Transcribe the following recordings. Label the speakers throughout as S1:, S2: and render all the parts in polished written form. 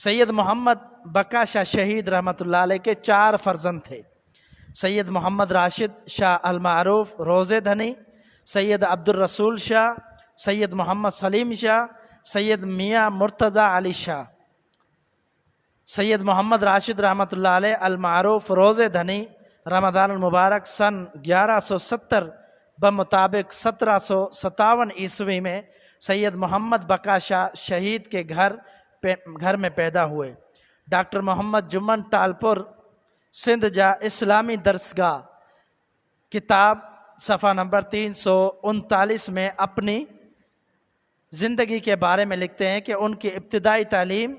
S1: سید محمد بقا شاہ شہید رحمۃ اللہ علیہ کے 4 فرزند تھے۔ سید محمد راشد شاہ المعروف روزے دھنی، سید عبد الرسول شاہ، سید محمد سلیم شاہ، سید میاں مرتضیٰ علی شاہ۔ سید محمد راشد رحمۃ اللہ علیہ المعروف روزے دھنی رمضان المبارک سن 1170 بمطابق 1757 عیسوی میں سید محمد بقا شاہ شہید کے گھر میں پیدا ہوئے۔ ڈاکٹر محمد جمن ٹالپور سندھ جا اسلامی درسگاہ کتاب صفحہ نمبر 339 میں اپنی زندگی کے بارے میں لکھتے ہیں کہ ان کی ابتدائی تعلیم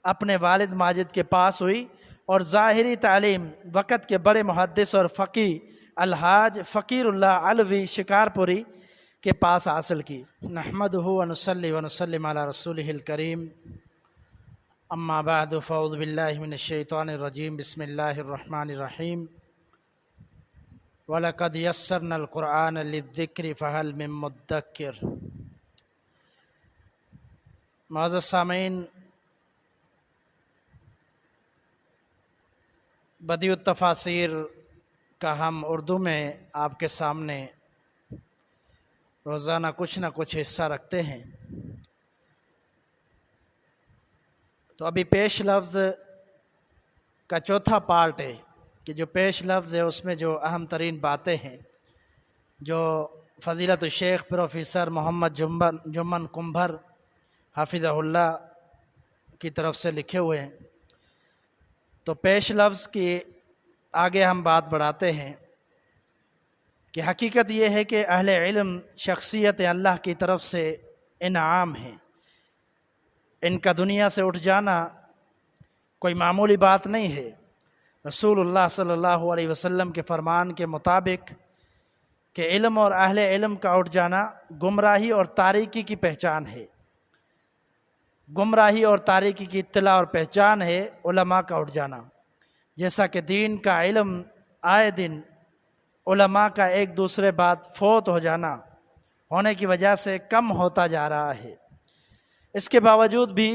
S1: اپنے والد ماجد کے پاس ہوئی اور ظاہری تعلیم وقت کے بڑے محدث اور فقی الحاج فقیر اللہ علوی شکارپوری کے پاس حاصل کی۔ نحمدہ ونصلی ونسلم علی رسولہ الکریم، اما بعد فاعوذ باللہ من الشیطان الرجیم، بسم اللہ الرحمن الرحیم۔ وَلَقَدْ يَسَّرْنَا الْقُرْآنَ لِلذِّكْرِ فَهَلْ مِن مُدَّكِّرٍ۔ معزز سامعین، بدیع التفاسیر کا ہم اردو میں آپ کے سامنے روزانہ کچھ نہ کچھ حصہ رکھتے ہیں۔ تو ابھی پیش لفظ کا چوتھا پارٹ ہے کہ جو پیش لفظ ہے اس میں جو اہم ترین باتیں ہیں جو فضیلت الشیخ پروفیسر محمد جمن کمبھر حافظہ اللہ کی طرف سے لکھے ہوئے ہیں۔ تو پیش لفظ کی آگے ہم بات بڑھاتے ہیں کہ حقیقت یہ ہے کہ اہل علم شخصیت اللہ کی طرف سے انعام ہے۔ ان کا دنیا سے اٹھ جانا کوئی معمولی بات نہیں ہے۔ رسول اللہ صلی اللہ علیہ وسلم کے فرمان کے مطابق کہ علم اور اہل علم کا اٹھ جانا گمراہی اور تاریکی کی پہچان ہے۔ گمراہی اور تاریکی کی اطلاع اور پہچان ہے علماء کا اٹھ جانا۔ جیسا کہ دین کا علم آئے دن علماء کا ایک دوسرے بعد فوت ہو جانا ہونے کی وجہ سے کم ہوتا جا رہا ہے، اس کے باوجود بھی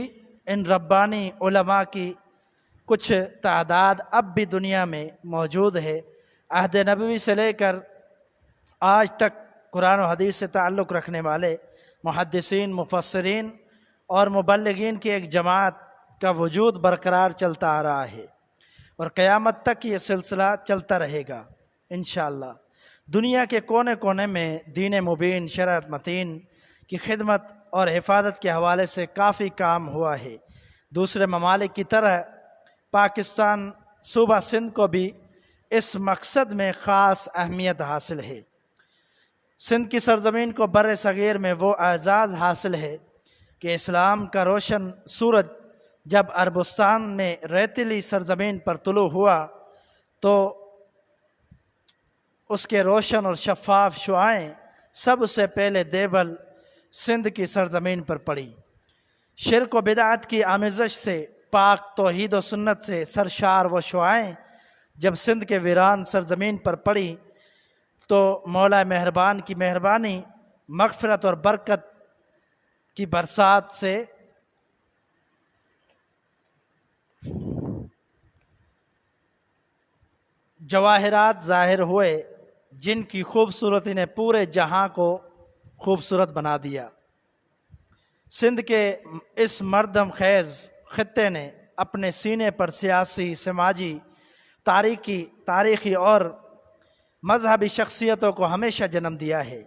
S1: ان ربانی علماء کی کچھ تعداد اب بھی دنیا میں موجود ہے۔ عہد نبوی سے لے کر آج تک قرآن و حدیث سے تعلق رکھنے والے محدثین، مفسرین اور مبلغین کی ایک جماعت کا وجود برقرار چلتا آ رہا ہے اور قیامت تک یہ سلسلہ چلتا رہے گا انشاءاللہ۔ دنیا کے کونے کونے میں دین مبین، شریعت متین کی خدمت اور حفاظت کے حوالے سے کافی کام ہوا ہے۔ دوسرے ممالک کی طرح پاکستان صوبہ سندھ کو بھی اس مقصد میں خاص اہمیت حاصل ہے۔ سندھ کی سرزمین کو بر صغیر میں وہ اعزاز حاصل ہے کہ اسلام کا روشن سورج جب عربستان میں ریتیلی سرزمین پر طلوع ہوا تو اس کے روشن اور شفاف شعاعیں سب سے پہلے دیوبند سندھ کی سرزمین پر پڑی۔ شرک و بدعت کی آمیزش سے پاک توحید و سنت سے سرشار وہ شعاعیں جب سندھ کے ویران سرزمین پر پڑی تو مولا مہربان کی مہربانی، مغفرت اور برکت کی برسات سے جواہرات ظاہر ہوئے جن کی خوبصورتی نے پورے جہاں کو خوبصورت بنا دیا۔ سندھ کے اس مردم خیز خطے نے اپنے سینے پر سیاسی، سماجی، تاریخی اور مذہبی شخصیتوں کو ہمیشہ جنم دیا ہے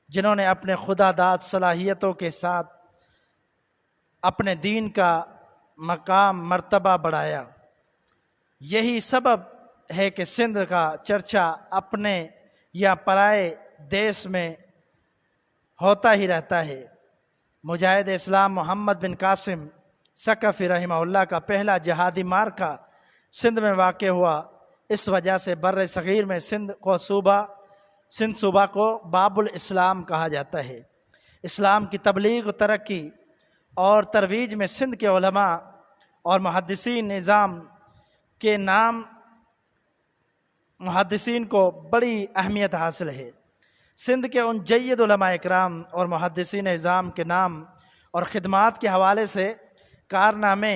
S1: جنہوں نے اپنے خدا داد صلاحیتوں کے ساتھ اپنے دین کا مقام مرتبہ بڑھایا۔ یہی سبب ہے کہ سندھ کا چرچا اپنے یا پرائے دیس میں ہوتا ہی رہتا ہے۔ مجاہد اسلام محمد بن قاسم ثقفی رحمہ اللہ کا پہلا جہادی معرکہ سندھ میں واقع ہوا۔ اس وجہ سے بر صغیر میں سندھ صوبہ کو باب الاسلام کہا جاتا ہے۔ اسلام کی تبلیغ و ترقی اور ترویج میں سندھ کے علماء اور محدثین نظام کے نام محدثین کو بڑی اہمیت حاصل ہے۔ سندھ کے ان جید علماء اکرام اور محدثین نظام کے نام اور خدمات کے حوالے سے کارنامے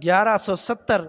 S1: 1170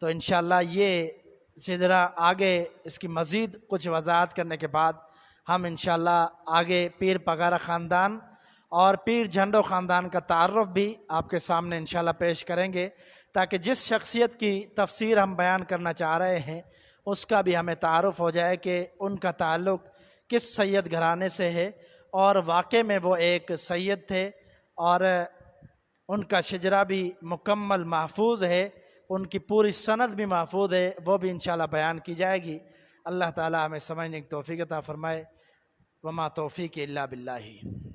S1: تو انشاءاللہ یہ سلسلہ آگے اس کی مزید کچھ وضاحت کرنے کے بعد ہم انشاءاللہ آگے پیر پگارا خاندان اور پیر جھنڈو خاندان کا تعارف بھی آپ کے سامنے انشاءاللہ پیش کریں گے، تاکہ جس شخصیت کی تفسیر ہم بیان کرنا چاہ رہے ہیں اس کا بھی ہمیں تعارف ہو جائے کہ ان کا تعلق کس سید گھرانے سے ہے، اور واقع میں وہ ایک سید تھے اور ان کا شجرہ بھی مکمل محفوظ ہے، ان کی پوری سند بھی محفوظ ہے، وہ بھی انشاءاللہ بیان کی جائے گی۔ اللہ تعالی ہمیں سمجھنے کی توفیق عطا فرمائے۔ وما توفیق الا باللہ۔